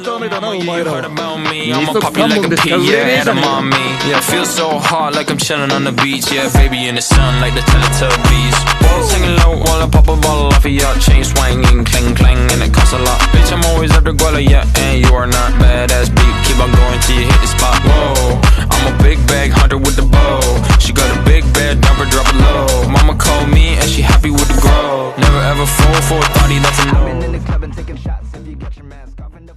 ダメだなお You 前ら heard は about me, 二 I'm a 足 puppy 三 like 本 a でしか pea, 売れね yeah, えじゃ and ね I'm え on me. Yeah, feel so hot like I'm chilling on the beach, yeah, baby in the sun like the Teletubbies. Whoa, singing low while I pop a bottle off of your chain swinging, clang clang, and it costs a lot. Bitch, I'm always after Guala, yeah, and you are not badass beat. Keep on going till you hit the spot. Whoa, I'm a big bag hunter with the bow. She got a big bed, number drop it low. Mama called me and she happy with the grow. Never ever fall for a thotty, that's a no.